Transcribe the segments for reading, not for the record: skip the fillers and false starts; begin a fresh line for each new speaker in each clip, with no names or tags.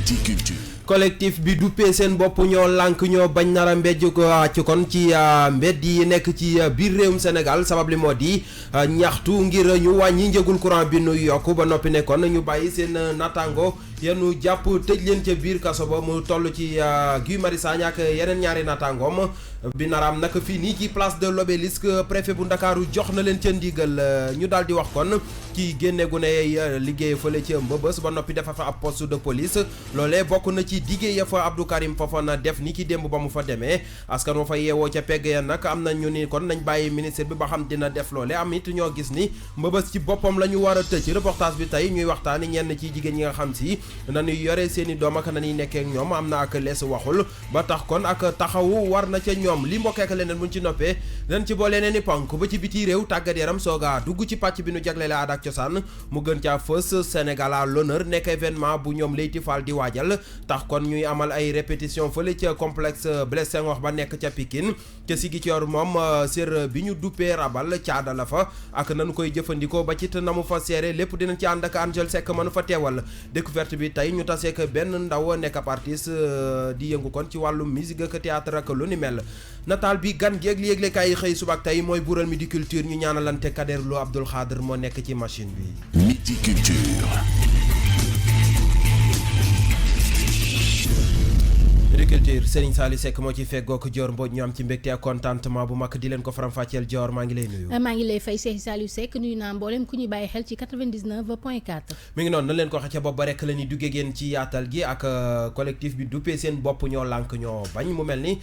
Midi Culture.
collectif bi duppee seen bopp ñoo lànk ñoo bañ nara mbéj ko ci kon ci mbedd yi nekk ci biir réewum Sénégal sabab li moo di ñaxtu ngir ñu wàññi njëgul courant bi nu yokk ba noppi nekkoon ñu bàyyi seen natango yenu jàpp tëj leen ca biir kaso ba mu toll ci Guy Marius Sagna ak yeneen ñaari natangoom bi naraam nag fii nii ci place de l'Obélisque préfet bu Ndakaaru jox na leen ca ndigal ñu daal di wax kon ci génne gu ne liggéey fële ca Mbëbës ba noppi defa fa ab poste de police loolee bokk na ci diggéey ya fa Abdou Karim Fofana def ni ki démb ba mu fa demee askan wa fa yeewoo ca pegg ya nag am na ñu ni kon nañ bàyyi ministre bi ba xam dina def loole am it ñoo gis ni Mbëbës ci boppam la ñu war a tëj reportage bi tey ñuy waxtaani ñenn ci jigéen ñi nga xam si nañuy yore seen i doom ak nañuy nekkee ak ñoom am na ak lees waxul ba tax kon ak taxawu war na ca ñoom li mbokkee ak leneen buñ ci noppee dañ ci boole nee ni ponk ba ci biti réew tàggat yaram sooga dugg ci pàcc bi nu jagleele aada ak cosaan mu gën caa fës Sénégal à l'honneur nekk événement bu ñoom Leyti Fall di waajal tax kon ñuy amal ay répétition fële ca complexe Blaise Senghor ba nekk ca Pikine ca Ziguinchor moom sér bi ñu duppee rabal caada la fa ak nanu koy jëfandikoo ba ci te na mu fa seere lépp dinañ ci ànd ak Angel Seck mënu fa teewal découverte bi tey ñu taseek benn ndaw nekk ab artiste di yëngu kon ci wàllu musique ak théâtre ak lu ni mel nataal bi gan gi ak li yëglekaay yi xëy suba ak tey mooy buural Midi Culture ñu ñaanalante Kader Lo Abdoul Khader moo nekk ci machine bi.
Midi Culture.
Agriculture Serigne Saliou Seck moo ci feggoog Dior Mbodj ñu am ci mbégte ak contentement bu mag di leen ko faram-fàcceel Dior maa ngi lay nuyu.
maa ngi lay fay Serigne Saliou Seck nuyu naa mboolem ku ñu bàyyi xel ci 99.4.
mi ngi noonu na leen ko waxee ca bopp ba rek la ñuy duggee génn ci yaatal gi ak collectif bi duppee seen bopp ñoo lànk ñoo bañ mu mel ni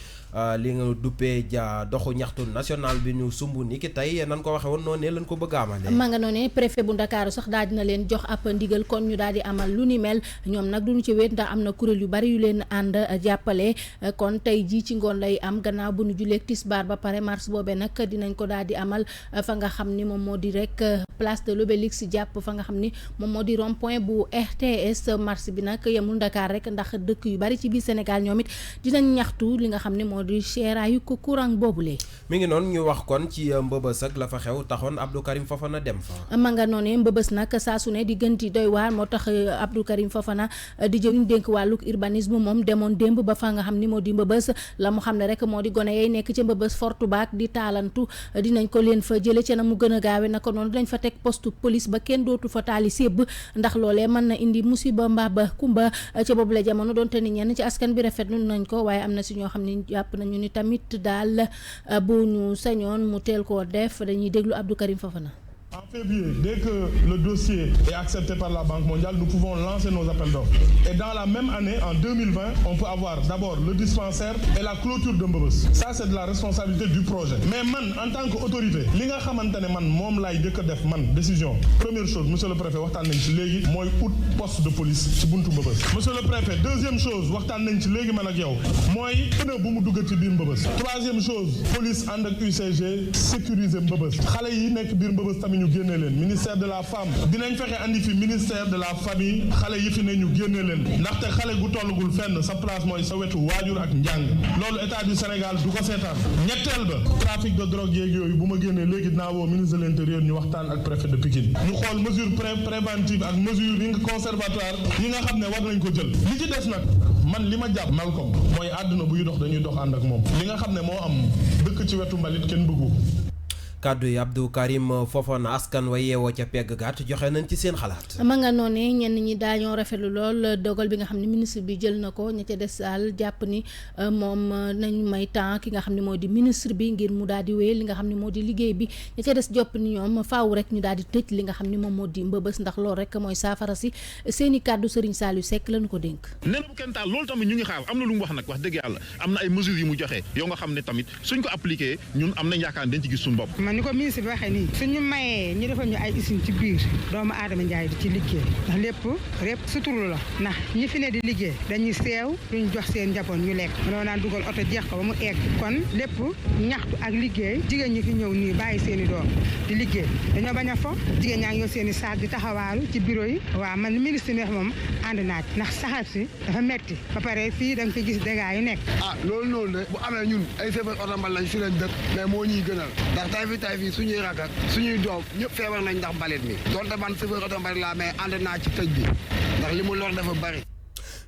li nga duppee doxu ñaxtu national bi ñu sumb ni ki tey nan ko waxee woon noonu ne lañ ko bëgg a amalee.
maa nga noonu préfet bu Ndakaaru sax daal dina leen jox ab ndigal kon ñu daal di amal lu ni mel ñoom nag duñu ci wéet ndax am na kuréel yu bari yu leen ànd jàppale kon tey jii ci ngoon lay am gannaaw bu ñu juleeg tisbaar ba pare mars boobee nag dinañ ko daal di amal fa nga xam ni moom moo di rek place de l'Obélisque jàpp fa nga xam ni moom moo di rond point bu RTS mars bi nag yemul Dakar rek ndax dëkk yu bari ci biir Sénégal ñoom it dinañ ñaxtu li nga xam ne moo di seeraayu ko courant boobule.
mi ngi noonu ñu wax kon ci Mbëbës ak la fa xew taxoon Abdou Karim Fofana dem fa.
ma nga noonee Mbëbës nag saa su ne di gën di doy waar moo tax Abdou Karim Fofana di jëriñ dénk wàlluk urbanisme moom demoon démb ba fa nga xam ni moo di Mbëbës la mu xam ne rek moo di gone yay nekk ca Mbëbës fortu baak di taalantu dinañ ko leen fa jële ca na mu gën a gaawe naka noonu dinañ fa teg poste police ba kenn dootu fa taali sébb ndax loolee mën na indi musiba mbaa ba kumba ca boobu la jamono doonte ni ñenn ci askan bi rafetlu nañ ko waaye am na si ñoo xam ne jàpp nañu ni tamit daal bu ñu sañoon mu teel koo def dañuy déglu Abdou Karim Fofana.
En février, dès que le dossier est accepté par la Banque mondiale, nous pouvons lancer nos appels d'offres. Et dans la même année, en 2020, on peut avoir d'abord le dispensaire et la clôture de Mbëbës. Ça, c'est de la responsabilité du projet. Mais man, en tant qu'autorité, li nga xamantene man mom lay jëk def man décision. Première chose, monsieur le préfet, waxtaan nañ ci légui moy out poste de police ci buntu Mbëbës. Monsieur le préfet, deuxième chose, waxtaan nañ ci légui man ak yow, moy pneu bu mu dugg ci biir Mbëbës. Troisième chose, police and ak UCG sécuriser Mbëbës. Xalé yi nekk biir Mbëbës tamit ñu génne leen ministère de la femme dinañ fexe andi fi ministère de la famille xale yi fi ne ñu génne leen ndaxte xale gu tollugul fenn sa place mooy sa wetu waajur ak njàng loolu état du Sénégal du ko seetaan ñetteel ba trafic de drogue yeeg yooyu bu ma génnee léegi dinaa woo ministre de l'intérieur ñu waxtaan ak préfet de Pikine ñu xool mesure préventive ak mesure yi nga conservatoire yi nga xam ne war nañ ko jël li ci des nag man li ma jàpp Malcolm mooy àdduna buy dox dañuy dox ànd ak moom li nga xam ne moo am dëkk ci wetu mbalit kenn bëggu
kàddu yi Abdou Karim Fofana askan wa yeewoo ca pegg gàtt joxe nañ ci seen xalaat.
ma nga noonee ñenn ñi daañoo rafetlu lool dogal bi nga xam ne ministre bi jël na ko ña ca des daal jàpp ni moom nañu may temps ki nga xam ne moo di ministre bi ngir mu daal di wéy li nga xam ne moo di liggéey bi ña ca des jopp ni ñoom faaw rek ñu daal di tëj li nga xam ne moom moo di Mbëbës ndax loolu rek mooy saafara si seen i kàddu Serigne Saliou Seck lañu ko dénk.
nen bu kenn taal loolu tamit ñu ngi xaar am na lu mu wax nag wax dëgg yàlla am na ay mesures yu mu joxe yoo nga xam ne tamit suñ ko appliqué ñun am nañ yaakaar dañ ci gis suñu bopp.
ni ko ministre bi waxee nii suñu mayee ñu defal ñu ay usine ci biir doomu aadama njaay di ci liggéey ndax lépp suturu la ndax ñi fi ne di liggéey dañuy seew duñ jox seen njaboot ñu lekk mënoo naan dugal oto jeex ko ba mu egg kon lépp ñaxtu ak liggéey jigéen ñi fi ñëw nii bàyyi seen i doom di liggéey dañoo bañ a fo jigéen ñaa ngi yor seen i saak di taxawaalu ci bureau yi waaw man ministre bi wax moom ànd naaj ndax saxaar si dafa metti ba pare fii da nga fi gis dégâts yu nekk
loolu noonu de bu amee ñun ay chauffeur oto mbal lañ fi leen dëkk mais moo ñuy gënal ndax tay fi suñuy rakk ak suñuy doom ñëpp feebar nañ ndax mbalit mi donte man chauffeur oto mbal laa mais ànd naa ci tëj bi ndax li mu lor dafa bari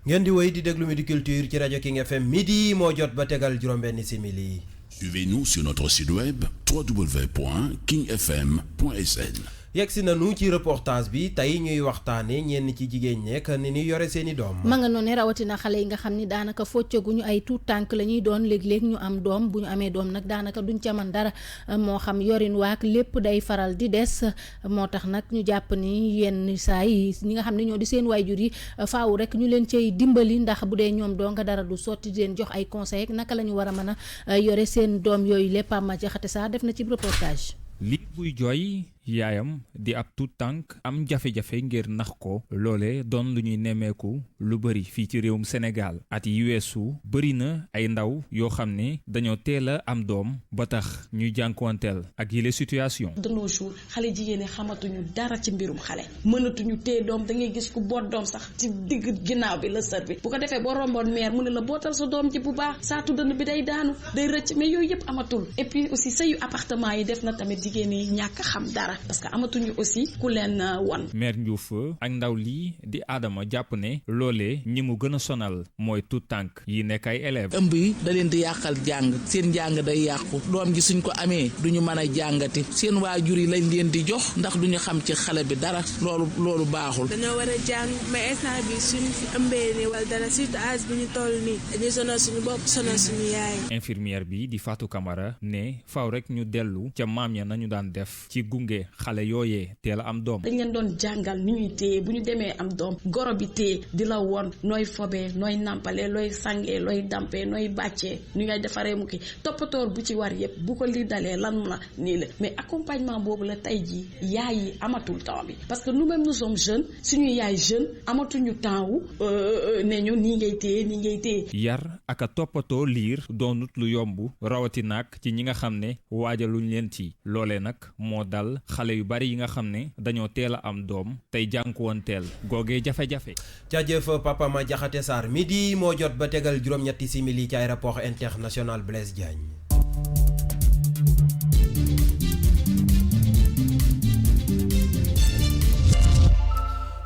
ngeen di wéy di déglu Midi Culture ci rajo King FM midi moo jot ba tegal juróom-benn simili.
Suivez-nous sur notre site web www.kingfm.sn.
yegsi nañu ci reportage bi tey ñuy waxtaane ñenn ci jigéen ñekk ni ñu yore seeni doom.
ma nga noonu rawatina xale yi nga xam ni daanaka foccaguñu ay tuut tànk la ñuy doon léeg-léeg ñu am doom bu ñu amee doom nag daanaka duñ ca man dara moo xam yorin waak lépp day faral di des moo tax nag ñu jàpp ni yenn saa yi ñi nga xam ne ñoo di seen waajur yi faaw rek ñu leen cay dimbali ndax bu dee ñoom doo nga dara du sotti di leen jox ay conseil naka la ñu war a mën a yore seen doom yooyu lépp ama jaxate saa def na ci reportage.
li buy jooy yaayam di ab tuut tànk am jafe-jafe ngir nax ko loole doon lu ñuy nemmeeku lu bëri fii ci réewum Sénégal at yi weesu bëri na ay ndaw yoo xam ne dañoo teel a am doom ba tax ñuy jànkuwanteel ak yile situation.
de nos jours xale jigéen ñi xamatuñu dara ci mbirum xale mënatuñu téye doom da ngay gis ku boot doom sax ci digg ginnaaw bi la sër bi bu ko defee boo romboon mère mu ne la bootal sa doom ji bu baax saatu dënn bi day daanu day rëcc mais yooyu yëpp amatul et puis aussi sëyu appartement yi def na tamit jigéen yi ñàkk xam dara parce que amatuñu aussi ku leen won.
mère Ndiouf ak ndaw lii di Adama jàpp ne loolee ñi mu gën a sonal mooy tout tànk yi nekk ay élèves.
ëmb yi da leen di yàqal jàng seen jàng day yàqu doom ji suñ ko amee duñu mën a jàngati seen waajur yi lañ leen di jox ndax duñu xam ci xale bi dara loolu baaxul.
dañoo war a jàng mais instant bi suñ fi ëmbee nii wala dara surtout âge bi ñu toll nii dañuy sonal suñu bopp sonal suñu yaay.
infirmière bi di Fatou Camara ne faaw rek ñu dellu ca maam ya nañu daan def ci gunge xale yooyee teel a am doom.
dañ leen doon jàngal ni ñuy téye bu ñu demee am doom goro bi téye di la woon nooy fobee nooy nampalee looy sangee looy dampee nooy bàccee ni ngay defaree mu ki toppatoor bu ci war yëpp bu ko li dalee lan la nii la mais accompagnement boobu la tey jii yaay yi amatul temps bi parce que nous-mêmes nous sommes jeunes suñuy yaay jeune amatuñu temps wu ne ñu nii ngay téye.
yar ak a toppatoo liir doonut lu yomb rawati nag ci ñi nga xam ne waajaluñ leen ci loolee nag moo dal xale yu bari yi nga xam ne dañoo teel a am doom tey jànkuwanteel googee jafe-jafe.
jaajëf Papa Ma Jaxate Sarr midi moo jot ba tegal juróom-ñetti simili ci aéroport international Blaise Diagne.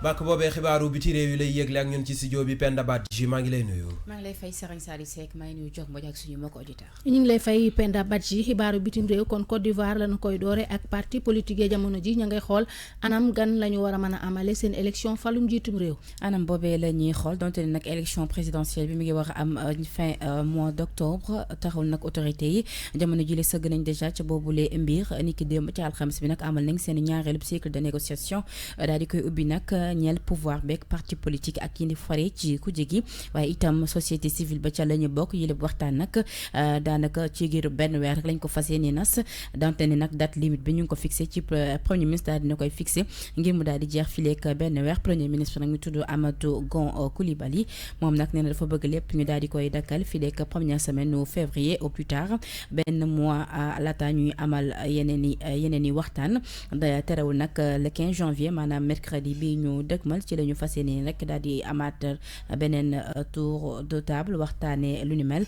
bàkk boobee xibaaru biti réew yi lay yëgle ak ñun ci studio bi Penda Badji maa ngi lay nuyu.
maa ngi lay fay Serigne Saliou Seck maa ngi nuyu jox mboj ak suñu mbokk auditeur.
ñu ngi lay fay Penda Badji xibaaru bitim réew kon Côte d'Ivoire lañu koy doore ak parti politique yi jamono ji ña ngay xool anam gan la ñu war a mën a amale seen élection falum njiitum réew.
anam boobee la ñuy xool donte ne nag élection présidentielle bi mi ngi war a am fin mois d'octobre taxawul nag autorité yi jamono ji la sëgg nañ déjà ca boobulee mbir ni ki démb ci alxames bi nag amal nañ seen ñaareelu cycle de négociation daal di koy ubbi nag ñeel pouvoir beeg parti politique ak yi ni fare ci kujje gi waaye itam société civile ba ca la ñu bokk yi lépp waxtaan nag daanaka ci giiru benn weer rek lañ ko fas yéene nas donte ne nag date limite bi ñu ngi ko fixé ci premier ministre daal dina koy fixé ngir mu daal di jeex fileek benn weer premier ministre nag ñu tudd Amadou Gon Coulibaly moom nag nee na dafa bëgg lépp ñu daal di koy dakkal fileek première semaine au février au plus tard benn mois laata ñuy amal yeneen i waxtaan terewul nag le 15 janvier maanaam mercredi bi ñu dëgmal ci la ñu fas yéene rek daal di amaat beneen tour de table waxtaanee lu ni mel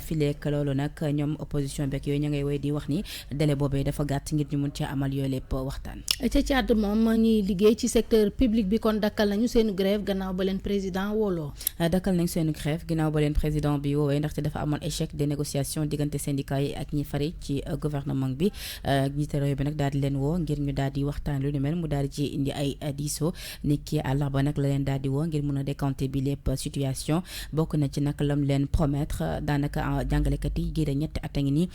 fileek loolu nag ñoom opposition beeg yooyu ña ngay woy di wax ni délai boobee dafa gàtt ngir ñu mun ci amal yooyu lépp waxtaan.
ca Tchad moom ñuy liggéey ci secteur public bi kon dakkal nañu seen grève gannaaw ba leen président wooloo.
dakkal nañu seen grève gannaaw ba leen président bi woowee ndaxte dafa amoon échec des négociations diggante syndicats yi ak ñi fari ci gouvernement bi njiité réew bi nag daal di leen woo ngir ñu daal di waxtaan lu ni mel mu daal di ci indi ay diisoo ni ki àllarba nag la leen daal di woo ngir mun a décanter bi lépp situation bokk na ci nag lam leen promettre daanaka jàngalekat yi giir ñetti at a ngi nii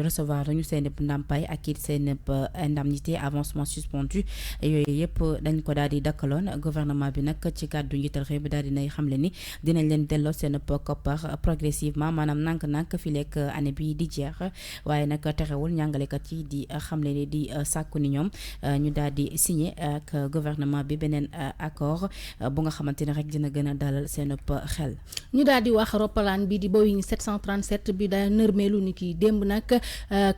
recevoir nañu seen ndàmpaay ak it seen indemnité avancement suspendu yooyu yëpp dañ ko daal di dakkaloon gouvernement bi nag ci kàddu njiital réew bi daal dinay xamle ni dinañ leen delloo seen koppar progressivement maanaam nànk-nànk fi lekk année bi di jeex waaye nag terewul njàngalekat yi di xamle ni di sàkku ni ñoom ñu daal di signé ak gouvernement bi beneen accord bu nga xamante ne rek dina gën a dalal seen xel.
ñu daal di wax roppalaan bi di Boeing 737 bi da nërmeelu ni ki démb nag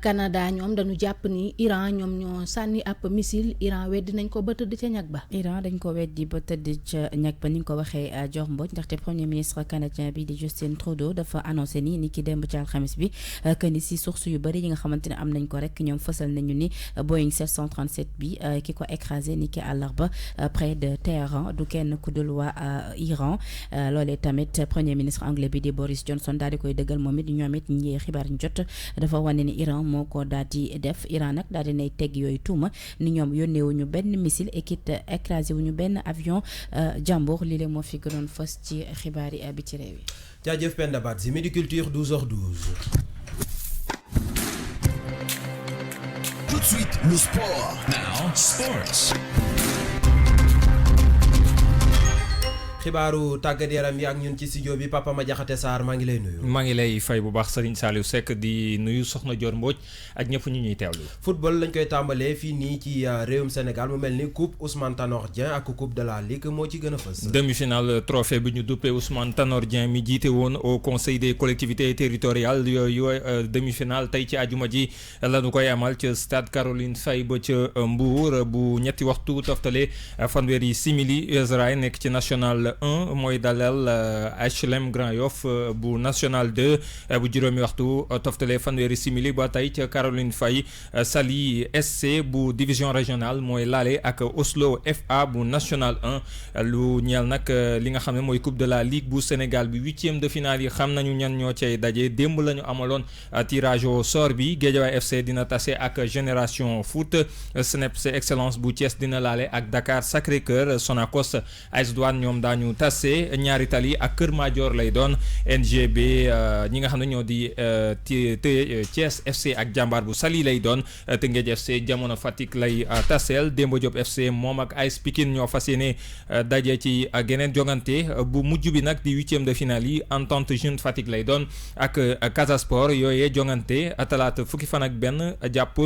Canada ñoom dañu jàpp ni Iran ñoom ñoo sànni ab missile Iran weddi nañ ko ba tëdd ca ñag ba.
Iran dañ ko weddi ba tëdd ca ñag ba ni nga ko waxee jox mboj ndaxte premier ministre canadien bi di Justin Trudeau dafa annoncé ni ki démb ci alxamis bi que ni si source yu bëri yi nga xamante ne am nañ ko rek ñoom fësal nañu ni Boeing 737 bi ki ko écrasé ni ki àllarba près de terre du kenn ku dul waa Iran loolee tamit premier ministre anglais bi di Boris Johnson daal di koy dëggal moom it ñoom it ñi xibaar ñu jot dafa wane ni Iran moo ko daal di def Iran nag daal di nay teg yooyu tuuma ni ñoom yónneewuñu benn missile écrasé wuñu benn avion jàmbur lii la moo fi gënoon fës ci xibaar yi bi ci réew yi.
jaajëf Penda Badji Midi Culture 12h12.
Tout de suite, le sport. Now, sports.
xibaaru tàggat yaram yi ak ñun ci studio bi Papa Madiakhate Sarr maa ngi lay nuyu.
maa ngi lay fay bu baax Serigne Saliou Seck di nuyu Soxna Dior Mbodj ak ñëpp ñu ñuy teewlu.
football lañ koy tàmbalee fii nii ci réewum Sénégal mu mel ni coupe Ousmane Tanor Dieng ak coupe de la Ligue moo ci gën a fës.
demi-finale trophée bi ñu duppee Ousmane Tanor Dieng mi jiite woon au conseil des collectivités territoriales yooyu demi-finale tey ci àjjuma ji la ñu koy amal ca stade Caroline Faye ba ca Mbour bu ñetti waxtu toftale fanweeri simili Israël nekk ci national 1 mooy dalal HLM Grand Yoff bu national 2 bu juróomi waxtu toftale fanweeri simili ba tey ca Caroline Faye Saly SC bu division régionale mooy laale ak Oslo FA bu national 1 lu ñeel nag li nga xam ne mooy coupe de la Ligue bu Sénégal bi 8e de finale yi xam nañu ñan ñoo cay daje démb la ñu amaloon tirage au sort bi Guédiawaye FC dina tase ak Génération Foot SNEPS Excellence bu Thiès dina laale ak Dakar Sacré-Cœur Sonacos AS Douanes ñoom daañu tase ñaari tali ak Kër Madior lay doon NGB ñi nga xam ne ñoo di Thiès FC ak Jàmbaar bu Saly lay doon Teungueth FC Jamono Fatick lay taseel Demba Diop FC moom ak AS Pikine ñoo fas yéene daje ci geneen jongante bu mujj bi nag di 8e de finale yi Entente Jeune Fatick lay doon ak Casa Sport yooyee jongante talaata fukki fan ak benn jàpp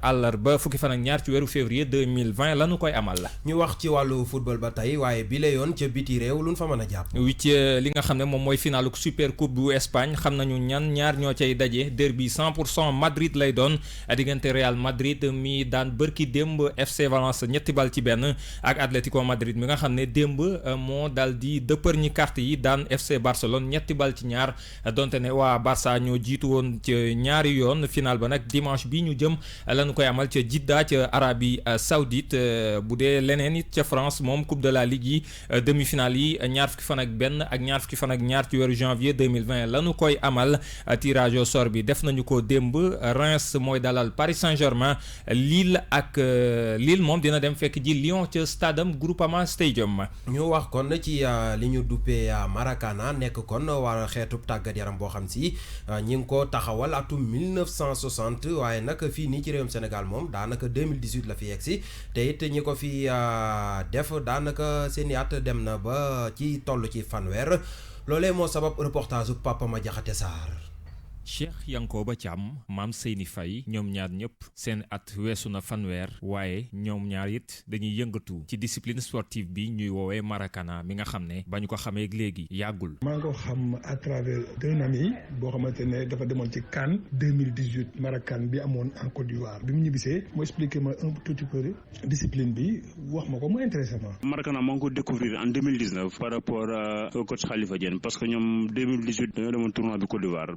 àllarba fukki fan ak ñaar ci weeru février 2020 la ñu koy amal la.
ñu wax ci wàllu football ba tey waaye bi la yoon ca biti réew lu ñu fa mën a jàpp.
li nga xam ne moom mooy finalu super coupe bu Espagne xam nañu ñaar ñoo cay daje derby 100% Madrid lay doon diggante Real Madrid mi daan bërki démb FC Valence ñetti bal ci benn ak Atlético Madrid mi nga xam ne démb moo dal di dëppër ñi carte yi daan FC Barcelone ñetti bal ci ñaar donte ne waa Barça ñoo jiitu woon ci ñaari yoon final ba nag dimanche bi ñu jëm lañu koy amal ca Jeddah ca Arabie Saoudite bu dee leneen it ca France moom coupe de la Ligue yi demi-finale yi ñaar fukki fan ak benn ak ñaar fukki fan ak ñaar ci weeru janvier 2020 lañu koy amal tirage au sort bi def nañu ko démb Reims mooy dalal Paris Saint-Germain Lille moom dina dem fekk ji Lyon ca stadium Groupama Stadium.
ñu wax kon ci li ñu duppee Maracana nekk kon waa xeetu tàggat yaram boo xam si ñi ngi ko taxawal atum 1960 waaye nag fii nii ci réewum Sénégal moom daanaka 2018 la fi yegg si te it ñi ko fi def daanaka seeni at dem na ba ci toll ci fanweer loolee moo sabab reportage Papa Madiakhate Sarr.
Cheikh Yankoba Thiam Maam Seyni Faye ñoom ñaar ñëpp seen at weesu na fanweer waaye ñoom ñaar it dañuy yëngatu ci discipline sportive bi ñuy woowee Maracana mi nga xam ne ba ñu ko xamee léegi yàggul.
maa ngi ko xam à travers un ami boo xamante ne dafa demoon ci CAN 2018 Maracana bi amoon en Côte d'Ivoire bi mu ñibbisee mu expliqué ma un tout petit peu discipline bi wax ma ko mu intéressé ma.
Maracana maa ngi ko découvrir en 2019 par rapport au coach Khalifa Diène parce que ñoom 2018 dañoo demoon tournoi bi Côte d'Ivoire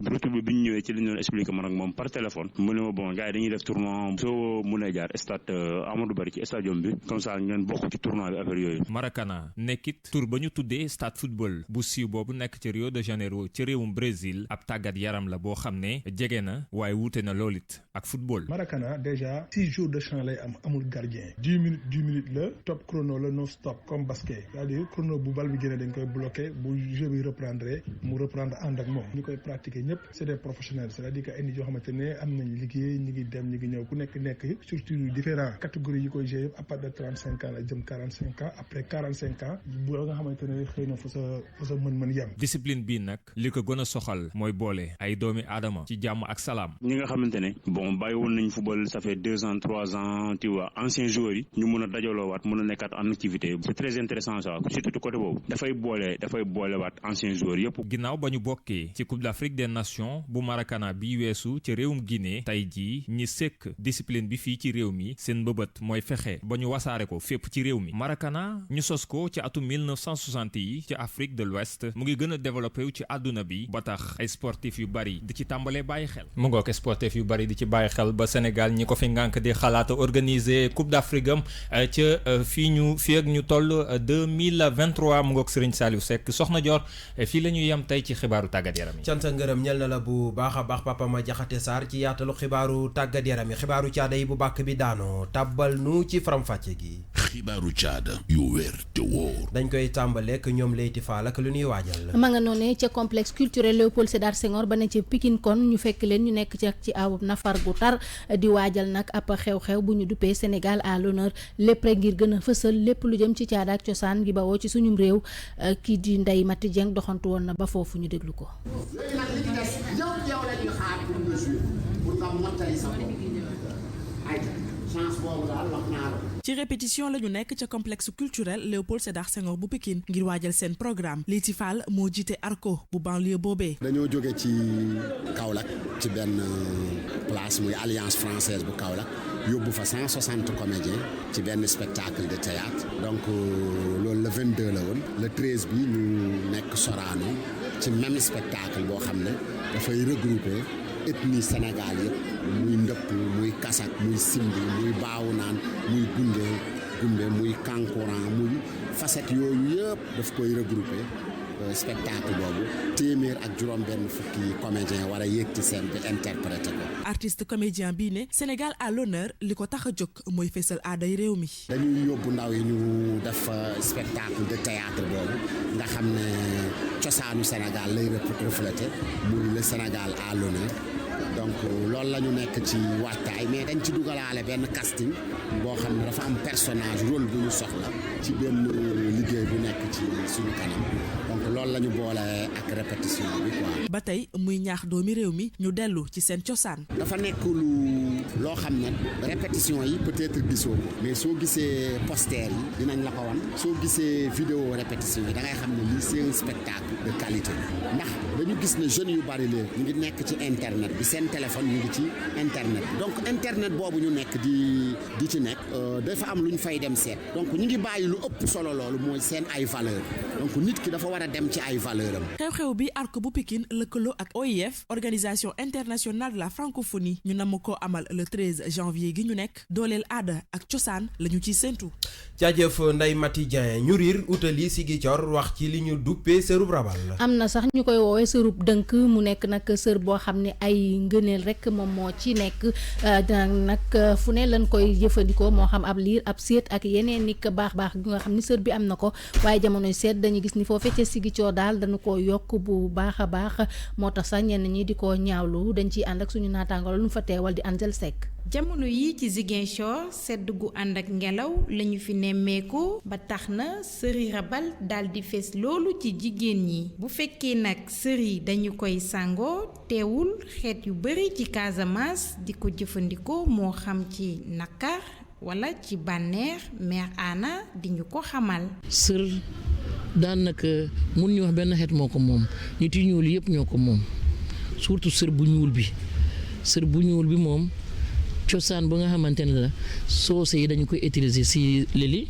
ñëwee ci li ñu doon expliqué man ak moom par téléphone mu ne ma bon gars yi dañuy def tournoi soo mënee jaar stade Amadou Barry ci stadium bi comme ça ngeen bokk ci tournoi bi affaire yooyu.
Maracana nekkit tur ba ñu tuddee stade football bu siiw boobu nekk ci Rio de Janeiro ci réewum Brésil ab tàggat yaram la boo xam ne jege na waaye wuute na lool it ak football.
Maracana déjà 6 jours de champ lay am amul gardien 10 minutes la top chrono la non stop comme basket c'est-à-dire chrono bu bal bi génne dañ koy bloqué bu jeu bi reprendre mu reprendre ànd ak moom ñu koy pratiquer ñëpp c'est des professionnels c'est-à-dire que ay nit yoo xamante ne am nañ liggéey ñi ngi dem ñi ngi ñëw ku nekk structure yu différents catégories yi koy gérer à partir de 35 ans la jëm 45 ans après 45 ans bu nga xamante ne xëy na fa sa mën-mën yem.
discipline bii nag li ko gën a soxal mooy boole ay doomi aadama ci jàmm ak salaam.
ñi nga xamante ne bon bàyyi woon nañ football ça fait 2 ans 3 ans tu vois anciens joueurs yi ñu mën a dajaloowaat mën a nekkaat en activité c'est très intéressant ça surtout côté boobu dafay boole waat anciens joueurs yëpp.
ginnaaw ba ñu bokkee ci Coupe d'Afrique des Nations bu Maracana bi weesu ci réewum Guinée tey jii ñi sekk discipline bi fii ci réew mi seen mbëbët mooy fexe ba ñu wasaare ko fépp ci réew mi. Maracana ñu sos ko ci atum 1960 yi ci Afrique de l'Ouest mu ngi gën a développé wu ci àdduna bi ba tax ay sportif yu bari di ci tàmbalee bàyyi xel. mu ngoog sportif yu bari di ci bàyyi xel ba Sénégal ñi ko fi ngànk di xalaat organiser Coupe d'Afrique am ca fii ak ñu toll 2023 mu ngoog Serigne Saliou Seck soxna Dior fii la ñuy yem tey ci xibaaru tàggat yaram yi.
cant ngërëm ñel na la bu baax a baax Papa Ma Jaxate Sarr ci yaatalu xibaaru tàggat yaram yi xibaaru caada yi bu bàkk bi daanoo tàbbal nu ci faram-fàcce gi.
xibaaru caada yu wér te wóor.
dañ koy tàmbaleek ñoom Leyti Fall ak lu ñuy waajal.
ma nga noonee ca complexe culturel Léopold Sédar Senghor ba ne ci Pikine kon ñu fekk leen ñu nekk ci awub nafar gu tar di waajal nag ab xew-xew bu ñu duppee Sénégal à l'honneur lépp rek ngir gën a fësal lépp lu jëm ci caada ak cosaan gi bawoo ci suñum réew kii di Ndeye Mati Dieng doxantu woon na ba foofu ñu déglu ko.
léegi nag li ci des yow la ñuy xaar pour nga jouer pour nga mottali sa bopp ay chance boobu daal wax naa la.
ci répétition la ñu nekk ca complexe culturel Léopold Sédar Senghor bu Pikine ngir waajal seen programme Leyti Fall moo jiite ARCO bu banlieue boobee.
dañoo jóge ci Kaolack ci benn place muy Alliance française bu Kaolack yóbbu fa 160 comédiens ci benn spectacle de théâtre donc loolu le 22 la woon le 13 bi ñu nekk Sorano ci même spectacle boo xam ne dafay regrouper ethnie Sénégal yëpp muy ndëpp muy kasak muy simbi muy baawunaan muy gumbe muy kankuran muy facette yooyu yëpp daf koy regrouper spectacle boobu téeméer ak juróom benn fukki comédien war a yéeg ci scène bi interpréter ko.
artiste comédien bii ne Sénégal à l'honneur li ko tax a jóg mooy fésal aaday réew mi.
dañuy yóbbu ndaw yi ñu def spectacle de théâtre boobu nga xam ne cosaanu Sénégal lay refléter muy le Sénégal à l'honneur donc loolu la ñu nekk ci waajtaay mais dañ ci dugalaale benn casting boo xam ne dafa am personnage rôle bu ñu soxla ci benn liggéey bu nekk ci suñu kanam donc loolu la ñu boole ak répétition bi quoi.
ba tey muy ñaax doomi réew mi ñu dellu ci seen cosaan.
dafa nekk loo xam ne répétition yi peut-être gisoo ko mais soo gisee poster yi dinañ la ko wan soo gisee vidéo répétition yi da ngay xam ne lii c'est un spectacle de qualité ndax dañu gis ne jeunes yu bari léegi ñu ngi nekk ci internet bi seen téléphone ñu ngi ci internet bi donc internet boobu ñu nekk di ci nekk dafa am lu ñu fay dem seet donc ñu ngi bàyyi lu ëpp solo loolu mooy seen ay valeur donc nit ki dafa war a dem ci ay valeur am.
xew-xew bi ARCO bu Pikine lëkkaloo ak OIF organisation internationale de la francophonie ñu namm ko amal le 13 janvier gi ñu nekk dooleel aada ak cosaan la ñu ciy séntu.
jaajëf Ndeye Mati Dieng ñu riir utali Ziguinchor wax ci li ñu duppee sërub rabal.
am na sax ñu koy woowee sërub dënk mu nekk nag sër boo xam ne ay ngëneel rek moom moo ci nekk nag fu ne lañ koy jëfandikoo moo xam ab liir ab séet ak yeneen ni baax gi nga xam ni sër bi am na ko waaye jamonoy seet dañuy gis ni foofee ca Ziguinchor daal dañu ko yokk bu baax a baax moo tax sax ñenn ñi di ko ñaawlu dañ ciy ànd ak suñu naataango lu ñu fa teewal di Angel Seck.
jamono yi ci Ziguinchor sedd gu ànd ak ngelaw lañu fi nemmeeku ba tax na sëri rabal daal di fees loolu ci jigéen ñi bu fekkee nag sëri dañu koy sangoo teewul xeet yu bari ci Casamance di ko jëfandikoo moo xam ci nakar wala ci bànneex mère Anna di ñu ko xamal.
sër daanaka mun ñu wax benn xeet moo ko moom nit yu ñuul yëpp ñoo ko moom surtout sër bu ñuul bi moom. cosaan ba nga xamante ne la soose yi dañu koy utiliser ci lili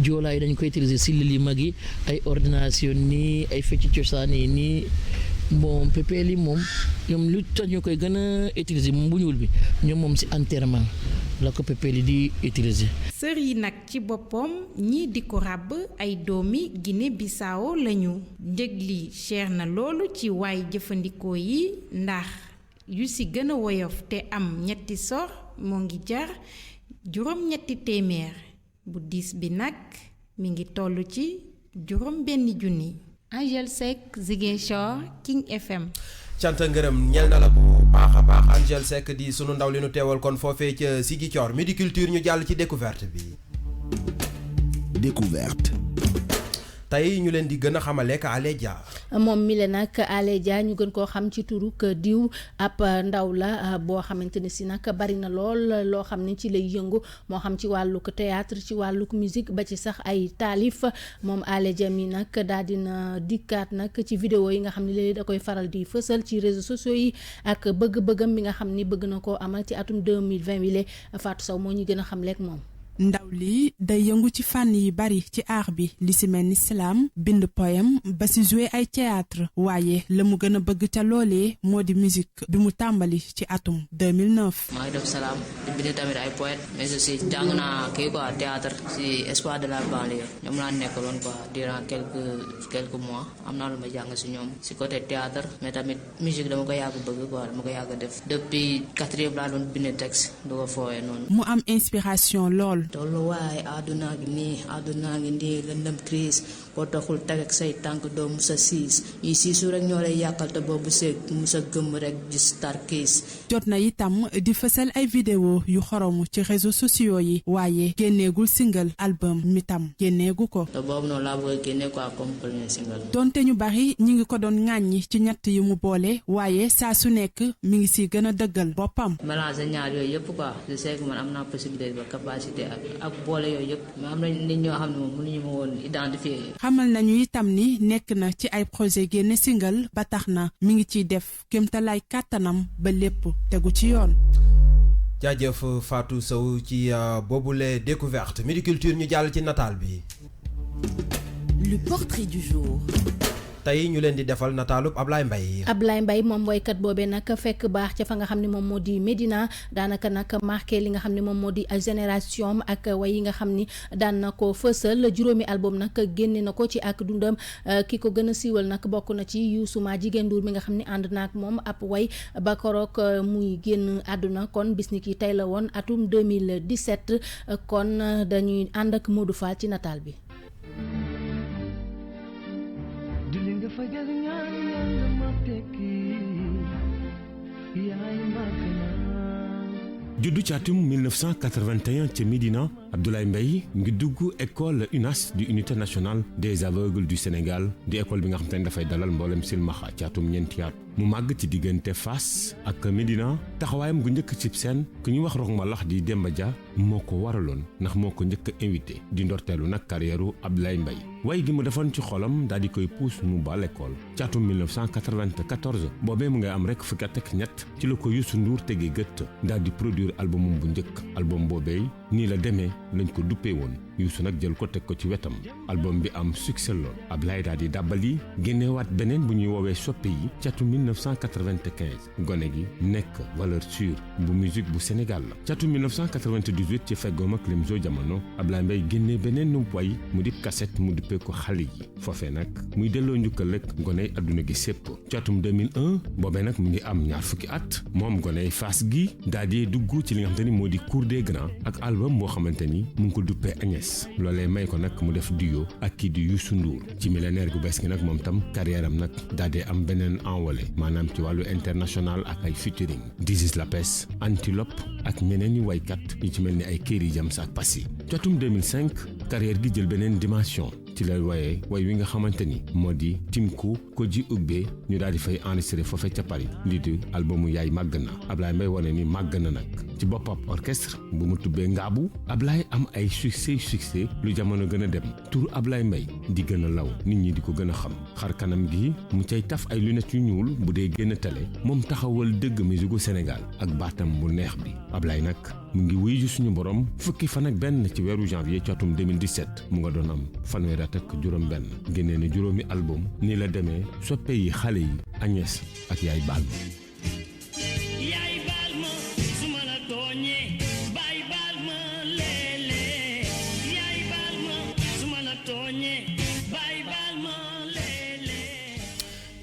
joolaa yi dañu koy utiliser ci lili mag yi ay ordination nii ay fecc cosaan yi nii bon pépé li moom ñoom lu tax ñu koy gën a utiliser moom bu ñuul bi ñoom moom ci enterrement la ko pépé li di utiliser.
sër yi nag ci boppam ñii di ko ràbb ay doomi Guinée Bissau lañu njëg li cher na loolu ci waay jëfandikoo yi ndax. yu ci gën a woyof te am ñetti sor moo ngi jar juróom-ñetti téeméer bu diis bi nag mi ngi toll ci juróom benn junni. Angel Seck Ziguinchor King FM.
canta ngërëm ñel na la bu baax a baax Angel Seck di sunu ndaw li nu teewal kon foofee ca Ziguinchor Midi Culture ñu jàll ci découverte bi.
Découverte.
tey ñu leen di gën a xamale ak Alé Dia.
moom mi le nag Alé Dia ñu gën koo xam ci turuk diw ab ndaw la boo xamante ne si nag bari na lool loo xam ne ci lay yëngu moo xam ci wàllug théâtre ci wàllug musique ba ci sax ay taalif moom Alé Dia mi nag daal dina dikkaat nag ci vidéo yi nga xam ne léegi da koy faral di fësal ci réseaux sociaux yi ak bëgg-bëggam bi nga xam ni bëgg na koo amal ci atum 2020 wile Fatou Sow moo ñu gën a xam lekk moom.
ndaw li day yëngu ci fànn yi bari ci art bi li si mel ni slam bind poème ba si jouer ay théâtre waaye la mu gën a bëgg ca loolee moo di musique bi mu tàmbali ci atum 2009.
maa ngi def slam di bind tamit ay poète mais aussi jàng naa kii quoi théâtre si espoir de la banlieue ñoom laa nekkaloon quoi durant quelques mois am naa lu ma jàng si ñoom si côté théâtre mais tamit musique dama ko yàgg bëgg quoi dama ko yàgg def depuis 4e laa doon bind texte du ko foowee noonu.
mu am inspiration lool.
tolluwaay àdduna ngi nii lëndëm crise boo taxul teg ak say tànk doo musa siis ñuy siisu rek ñoo lay yàqal te boobu seeg musa gëm rek gis tarkiis.
jot na itam di fësal ay vidéo yu xoromu ci réseaux sociaux yi waaye génneegul single album mi tam génneegu ko.
te boobu noonu laa bëgg a génne quoi comme premier single.
donte ñu bari ñi ngi ko doon ŋàññi ci ñett yu mu boole waaye saa su nekk mi ngi si gën a dëggal boppam.
mélanger ñaar yooyu yëpp quoi je sais que man am naa possibilité ba capacité ak boole yooyu yëpp mais am na nit ñoo xam ne moom mënuñu ma woon identifier.
xamal nañu itam ni nekk na ci ay projet génne single ba tax na mi ngi ciy def kéemtalaay kàttanam ba lépp tegu ci yoon.
jaajëf Fatou Sow ci boobule découverte Midi Culture ñu jàll ci nataal bi.
Le portrait du jour.
tey ñu leen di defal nataalub Ablaye Mbaye.
Ablaye Mbaye moom woykat boobee nag fekk baax ca fa nga xam ne moom moo di Médina daanaka nag marqué li nga xam ne moom moo di génération ak way yi nga xam ni daan na ko fësal juróomi album nag génne na ko ci ak dundam ki ko gën a siiwal nag bokk na ci Youssou Ma Jigéen Ndour mi nga xam ne ànd na ak moom ab way ba koroog muy génn àdduna kon bis ni ki tey la woon atum 2017 kon dañuy ànd ak Modou Fall ci nataal bi.
fajar ñaan yàlla ma tekki yaay mag na.
juddu ci atum 1981 ca Médina Abdoulaye Mbaye ngi dugg école UNAS du unité nationale des aveugles du Sénégal di école bi nga xam te ne dafay dalal mboolem silmaxa ci atum ñeenti at mu màgg ci diggante Fass ak Médina taxawaayam gu njëkk ci seen ku ñuy wax rox malax di Demba Dia moo ko waraloon ndax moo ko njëkk a invité di ndorteelu nag carrière Abdoulaye Mbaye way gi mu defoon ci xolam daal di koy puus mu ba l'école ci atum 1994 boobee mu ngay am rek fukki at ak ñett ci la ko Youssou Ndour tegee gët daal di produire albumum bu njëkk album boobee nii la demee lañ ko duppee woon Youssou nag jël ko teg ko ci wetam album bi am succès lool Ablaye daal di dàbbali génneewaat beneen bu ñuy woowee soppe yi ci atum 1995 gone gi nekk valeur sûre bu musique bu Sénégal la ci atum 1998 ci feggoom ak Lemzo Jamono Ablaye Mbaye génnee beneen nu way mu di cassette mu duppee ko xale yi foofee nag muy delloo njukkal rek goney adduna gi sépp ci atum 2001 boobee nag mu ngi am ñaar fukki at moom goney Fass gi daal di dugg ci li nga xamante ni moo di cour des grands ak album boo xamante ni mu ngi ko duppee Agnès loolee may ko nag mu def duo ak kii di Youssou Ndour ci millénaire gu bees gi nag moom tam carrière am nag daal di am beneen envolé maanaam ci wàllu international ak ay featuring This is la Pes Antilope ak ñeneen ñi waykat yu ci mel ni ay Kéri Jams ak Passy ci atum 2005 carrière gi jël beneen dimension ci la waaye way wi nga xamante ni moo di Timku ko ji ubbee ñu daal di fay enregistré foofe ca Paris lii di albumu Yaay màgg na Ablaye Mbaye wane ni màgg na nag ci boppam orchestre bu mu tubbee Ngaabu Ablaye am ay succès lu jamono gën a dem tur Ablaye Mbaye di gën a law nit ñi di ko gën a xam xar kanam gi mu cay taf ay lunettes yu ñuul bu dee génn télé moom taxawal dëgg musique Sénégal ak baatam bu neex bi Ablaye nag mu ngi wuyu suñu borom fukki fan ak benn ci weeru janvier ci atum 2017 mu nga doon am fanweeri at ak juróom benn génnee na juróomi album nii la demee soppe yi xale yi Agnès ak Yaay Baal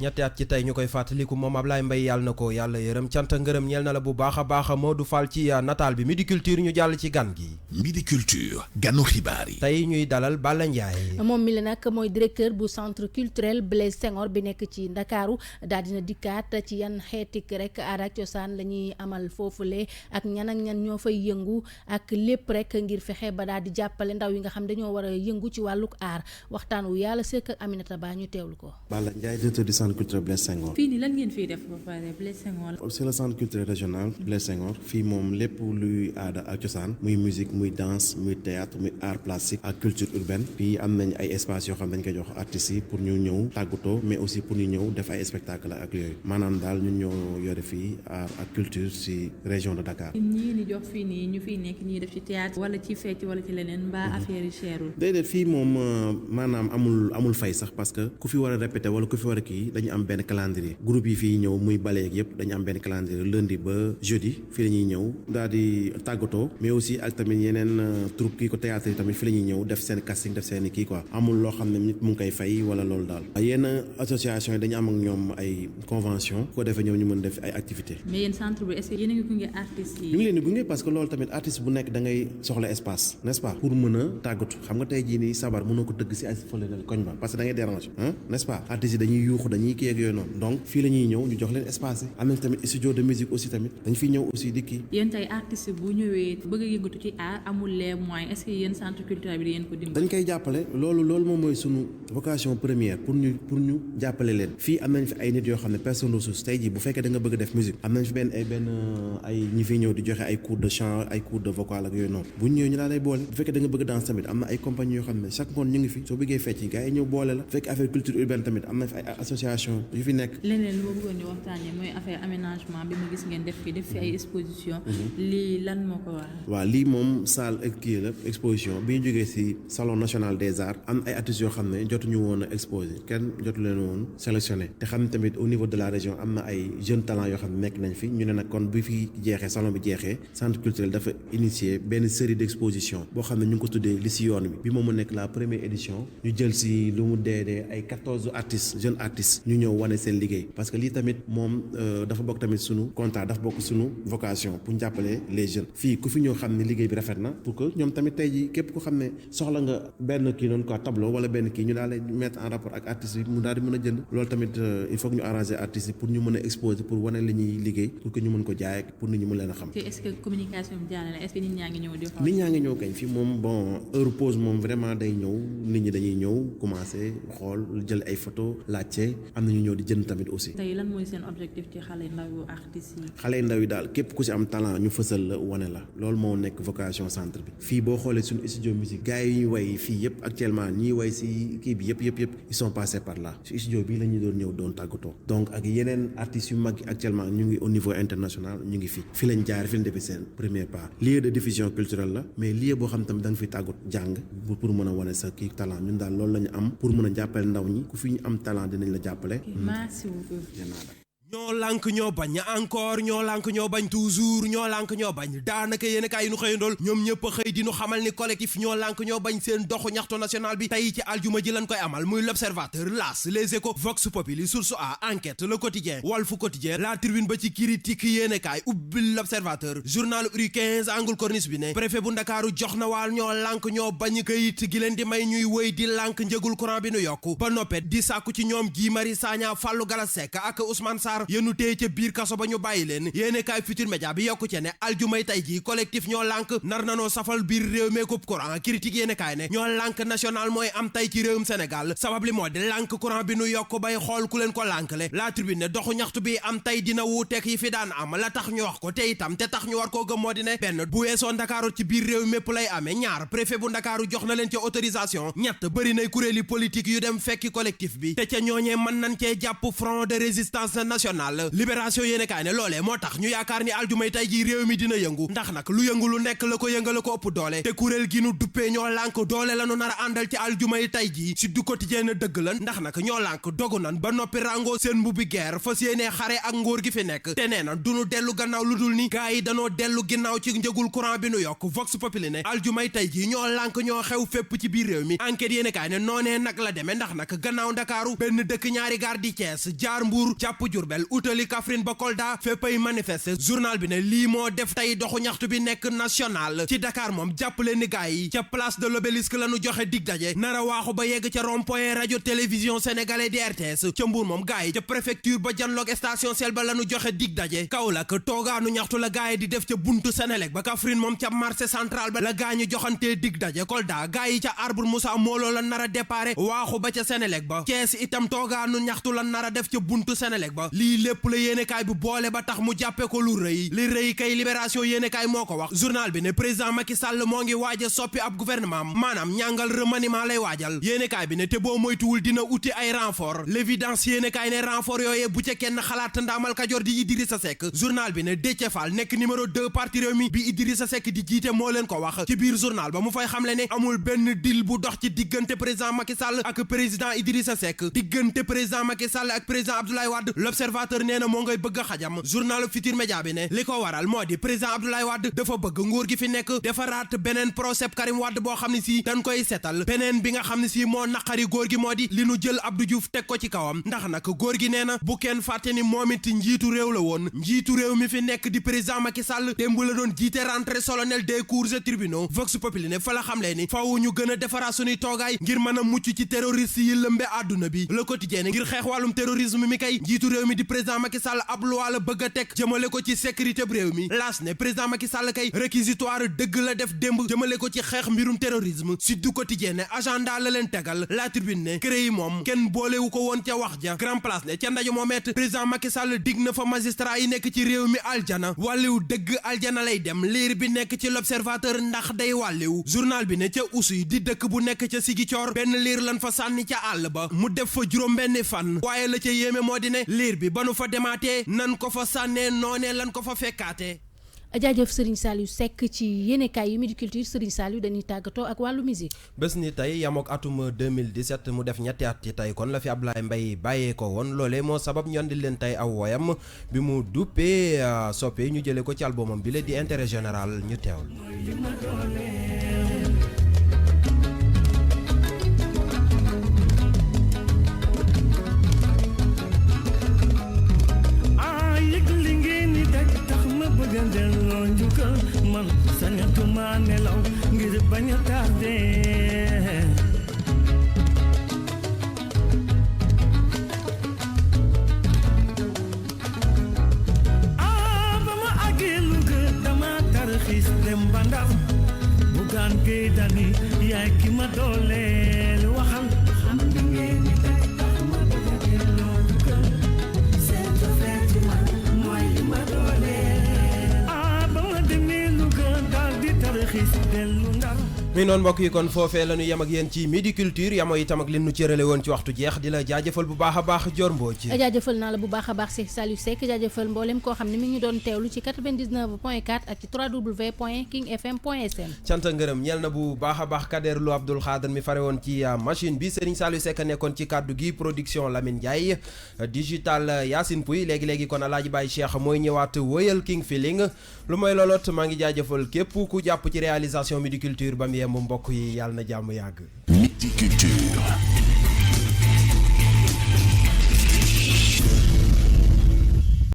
ñetti at ci tey ñu koy fàttaliku moom Ablaye Mbaye yàlla na ko yàlla yërëm cant ngërëm ñeel na la bu baax a baax Modou Fall ci nataal bi Midi Culture ñu jàll ci gan gi.
Midi Culture ganu xibaar yi.
tey ñuy dalal Balla Ndiaye.
moom mi la nag mooy directeur bu centre culturel Blaise Senghor bi nekk ci Ndakaaru daal dina dikkaat ci yan xeetik rek aada ak cosaan la ñuy amal foofule ak ñan ñoo fay yëngu ak lépp rek ngir fexe ba daal di jàppale ndaw yi nga xam dañoo war a yëngu ci wàlluk aar waxtaan wu yàlla sekk ak Aminata Ba ñu teewlu ko.
Balla Ndiaye directeur du centre culturel Blaise Senghor.
fii nii lan ngeen fiy def ba pare Blaise Senghor.
c'est le centre culturel régional Blaise Senghor fii moom lépp luy aada ak cosaan muy musique muy danse muy théâtre muy art plastique ak culture urbaine fii am nañ ay espaces yoo xam dañ koy jox artistes yi pour ñu ñëw tàggatoo mais aussi pour ñu ñëw def ay spectacle ak yooyu maanaam daal ñun ñoo yore fii art ak culture ci région de Dakar.
ñii ni jox fii nii ñu fiy nekk ñii def ci théâtre wala ci fecc wala ci leneen mbaa affaire yi cherul.
déedéet fii moom maanaam amul fay sax parce que ku fi war a répéter wala ku fi war a kii dañu am benn calendrier groupe yi fii ñëw muy baleeg yëpp dañu am benn calendrier lundi ba jeudi fii la ñuy ñëw daal di tàggatoo mais aussi ak tamit yeneen troupe kii ko théâtre yi tamit fii la ñuy ñëw def seen casting def seen kii quoi amul loo xam ne nit mu ngi koy fay wala loolu daal yenn association yi dañu am ak ñoom ay convention ko defee ñoom ñu mën def ay activités.
mais yéen centre bi est-ce que yéen a ngi gunge artistes yi.
ñu ngi leen di gunge parce que loolu tamit artiste bu nekk da ngay soxla espace n'est-ce pas pour mën a tàggatu xam nga tey jii nii sabar mënoo ko dëgg si ay fële koñ ba parce que da ngay déranger n'est-ce pas artistes yi dañuy yuuxu dañuy kii ak yooyu noonu donc fii la ñuy ñëw ñu jox leen espace yi am nañ tamit studio de musique aussi tamit dañ fiy ñëw aussi di kii.
yéen tey artiste bu ñëwee bëgg a yëngatu ci art amul les moyens est-ce que yéen centre culturel bi di yéen ko dimbali.
dañ koy jàppale loolu moom mooy sunu vocation première pour ñu jàppale leen fii am nañ fi ay nit yoo xam ne personne ressource tey jii bu fekkee da nga bëgg def musique am nañ fi benn ay ñi fiy ñëw di joxe ay cours de chant ay cours de vocal ak yooyu noonu bu ñu ñëwee ñu laa lay boole bu fekkee da nga bëgg danse tamit am na ay compagnie yoo xam ne chaque mois ñu ngi fi soo bëggee fecc gars yi ñëw boole la bu fekkee affaire culture urbaine tamit am na fi ay association yu fi nekk.
leneen lu ma bëggoon ñu waxtaanee mooy affaire aménagement bi ma gis ngeen def fi ay exposition lii lan moo ko waral.
waaw lii moom salle kii la exposition bi ñu jógee ci salon national des arts am ay artistes yoo xam ne jotuñu woon a exposé kenn jotu leen woon sélectionné te xam tamit au niveau de la région am na ay jeunes talents yoo xam ne nekk nañ fi ñu ne nag kon bi fi jeexee salon bi jeexee centre culturel dafa initier benn série d'exposition boo xam ne ñu ngi ko tuddee li ci yoon bi moo mu nekk la première édition ñu jël ci lu mu dee ay 14 artistes jeunes artistes ñu ñëw wane seen liggéey parce que lii tamit moom dafa bokk tamit sunu contrat dafa bokk sunu vocation pour jàppale les jeunes fii ku fi ñëw xam ne liggéey bi rafet na pour que ñoom tamit tey ji képp ku xam ne soxla nga benn kii noonu quoi tableau wala benn kii ñu daal lay mettre en rapport ak artistes yi mu daal di mën a jënd loolu tamit il faut que ñu arranger artistes yi pour ñu mën a exposer pour wane li ñuy liggéey pour que ñu mën ko jaay pour nit ñi mën leen a xam.
est-ce que communication bi jàll na est-ce que nit ñaa ngi ñëw di xool.
nit ñaa ngi ñëw kañ fii moom bon heure pause moom vraiment day ñëw nit ñi dañuy ñëw commencer xool jël ay photos laajte am na ñu ñëw di jënd tamit aussi.
tey lan mooy seen objectif ci xale ndaw artistes yi.
xale ndaw yi daal képp ku ci am talent ñu fësal la wane la loolu moo nekk vocation centre bi fii boo xoolee suñu studio musique gars yi ñuy way fii yëpp actuellement ñiy way ci kii bi yëpp ils sont passés par là ci studio bii la ñu doon ñëw doon tàggatoo donc ak yeneen artistes yu mag actuellement ñu ngi au niveau international ñu ngi fi lañ jaar fi lañ defee seen premier pas lieu de diffusion culturelle la mais lieu boo xam tamit da nga fi tàggat jàng pour mën a wane sa kii talent ñun daal loolu la ñu am pour mën a jàppale ndaw ñi ku fi ñu am talent dinañ la jàppale.
merci beaucoup.
ñoo lànk ñoo bañ encore ñoo lànk ñoo bañ toujours ñoo lànk ñoo bañ daanaka yéen kaay yi nu xëyandool ñoom ñëpp a xëy di nu xamal ni collectif ñoo lànk ñoo bañ seen doxu ñaxtu national bi tey ci aljuma ji lañ koy amal muy l'observateur L'As Les Échos Vox Populi Source A Enquête Le Quotidien Walf Quotidien La Tribune ba ci critique yéen kaay ubbil l'observateur journal Rue 15 angle corniche bi ne préfet bu Ndakaaru jox na waal ñoo lànk ñoo bañ kayit gi leen di may ñuy wëy di lànk njëgul courant bi nu yokku ba noppet di sàkku ci ñoom Guy Marius Sagna Fallou Galass Seck ak Ousmane Sarr yéenu téye ca biir kaso ba ñu bàyyi leen yéene kaay Futurs Médias bi yokku ci ne aljumay tey ji collectif ñoo lànk nar nanoo safal biir réew meekub courant critique yéene kaay ne ñoo lànk national mooy am tey ci réewum Sénégal sabab li moo di lànk courant bi nu yokk bay xool ku leen ko lànkle La Tribune ne doxu ñaxtu bi am tey dina wuuteek yi fi daan am la tax ñu wax ko te itam te tax ñu war koo gëm moo di ne benn bu weesoo Ndakaaru ci biir réew mépp lay amee ñaar préfet bu Ndakaaru jox na leen ci autorisation ñett bëri nay kuréeli politique yu dem fekki collectif bi te ca ñooñee mën nañ cee jàpp front de résistance nationale nationale. Libération yéene kaay ne loolee moo tax ñu yaakaar ni aljumay tey ji réew mi dina yëngu ndax nag lu yëngu lu nekk la ko yëngala ko ëpp doole te kuréel gi nu duppee ñoo lànk doole la nu nar a àndal ci aljumay tey ji si du quotidien na dëgg la ndax nag ñoo lànk dogu nan ba noppi rango seen mbubbi guerre fas yéenee xare ak nguur gi fi nekk te nee na duñu dellu gannaaw lu dul ni gaa yi danoo dellu ginnaaw ci njëgul courant bi nu yokk Vox Populi ne aljumay tey ji ñoo lànk ñoo xew fépp ci biir réew mi enquête yéene kaay ne noonee nag la demee ndax nag gannaaw Ndakaaru benn dëkk ñaari gaar di Thiès jaar Mbuur jàpp Jurbel utali Kaffrine ba Kolda féppay manifester journal bi ne lii moo def tey doxu ñaxtu bi nekk national ci Dakar moom jàpp leen ni gaa yi ca place de l'Obélisque la nu joxe dig daje nara waaxu ba yegg ca rond-point radio télévision sénégalais di RTS ca Mbuur moom gaa yi ca préfecture ba janloog station sel ba la nu joxe dig daje Kaolack toogaanu ñaxtu la gaa yi di def ca buntu Sénélec ba Kaffrine moom ca marché central ba la gaa ñu joxantee dig daje Kolda gaa yi ca Arbre Moussa Molo la nar a déparé waaxu ba ca Sénélec ba Thiès itam toogaanu ñaxtu la nar a def ca buntu Sénélec ba lii lépp la yéenekaay bi boole ba tax mu jàppe ko lu rëy li rëy kay libération yéenekaay moo ko wax journal bi ne président Macky Sall moo ngi waaj a soppi ab gouvernement maanaam ñàngal remaniement lay waajal yéenekaay bi ne te boo moytuwul dina uti ay renfort l'évidence yéenekaay ne renfort yooyee bu ca kenn xalaat ndaamal Kajoor di Idrissa Seck journal bi ne Déthié Fall nekk numéro 2 parti Rewmi bi Idrissa Seck di jiite moo leen ko wax ci biir journal ba mu fay xamle ne amul benn deal bu dox ci diggante président Macky Sall ak président Idrissa Seck diggante président Macky Sall ak président Abdoulaye Wade l'observateur nee na moo ngay bëgg a xajam journal Futurs Médias bi ne li ko waral moo di président Abdoulaye Wade dafa bëgg nguur gi fi nekk defaraat beneen procès Karim Wade boo xam ne si dañ koy setal beneen bi nga xam ne si moo naqari góor gi moo di li nu jël Abdou Diouf teg ko ci kawam ndax nag góor gi nee na bu kenn fàtte ni moom it njiitu réew la woon njiitu réew mi fi nekk di président Macky Sall démb la doon jiite rentrée solennelle des cours et tribunaux Vox Populi ne fa la xamle ni faaw ñu gën a defaraat suñuy toogaay ngir mën a mucc ci terroriste yi lëmbe àdduna bi Le Quotidien ngir xeex wàllum terrorisme mi kay njiitu réew mi di président Macky Sall ab loi la bëgg a teg jëmale ko ci sécurité bu réew mi laas ne président Macky Sall kay réquisitoire dëgg la def démb jëmale ko ci xeex mbirum terrorisme Sud du Quotidien ne agenda la leen tegal La Tribune ne CREI yi moom kenn boolewu ko woon ca wax ja Grand Place ne ca ndaje moomet président Macky Sall dig na fa magistrat yi nekk ci réew mi aljana wàlliw dëgg aljana lay dem liir bi nekk ci l'Observateur ndax day wàlliw journal bi ne ca Oussouye di dëkk bu nekk ca Ziguinchor benn liir lan fa sànni ca àll ba mu def fa juróom benni fan waaye la ca yéeme moo di ne liir bi ba nu fa demaatee nan ko fa sànnee noonee lan ko fa fekkaatee
jaajëf Serigne Saliou Seck ci yéenekaay yu Midi Culture Serigne Saliou dañuy tàggatoo ak wàllu musique
bés ni tey yamook atum 2017 mu def ñetti at ci tey kon la fi Ablaye Mbaye bàyyee ko woon loolee moo sabab ñu andil leen tey aw woyam bi mu duppee soppee ñu jëlee ko ci albumam bi la di intérêt général ñu teewul
delloo njukkal man sañatuma nelaw ngir bañ a tardé ba ma àggee Louga dama tarxiis dem ba Ndar Bougane Gueye Dany yaay ki ma dooleel waxal xam ngeen ni day tax ma bëgg a delloo njukkal seen cofeel ci man mooy li ma dooleel
mi noonu mbokk yi kon foofee la ñu yem ak yéen ci Midi Culture yamoo itam ak li nu cërale woon ci waxtu jeex di la jaajëfal bu baax a baax Dior Mbodj
jaajëfal naa la bu baax a baax Cheikh Saliou Seck jaajëfal mboolem koo xam ne mi ngi doon teewlu ci 99.4 ak ci www.kingfm.sn
cant ngërëm ñeel na bu baax a baax Kader Lo Abdoul Khadr mi fare woon ci machine bi Serigne Saliou Seck nekkoon ci kaddu gi production Lamine Ndiaye digital Yacine Pouy léegi-léegi kon Alaaji Baye Cheikh mooy ñëwaat wëyal King Feeling lu mooy looloot maa ngi jaajëfal képp ku jàpp ci réalisation Midi Culture ba mu yemb mbokk yi yàlla na jàmm yàgg.
Midi Culture.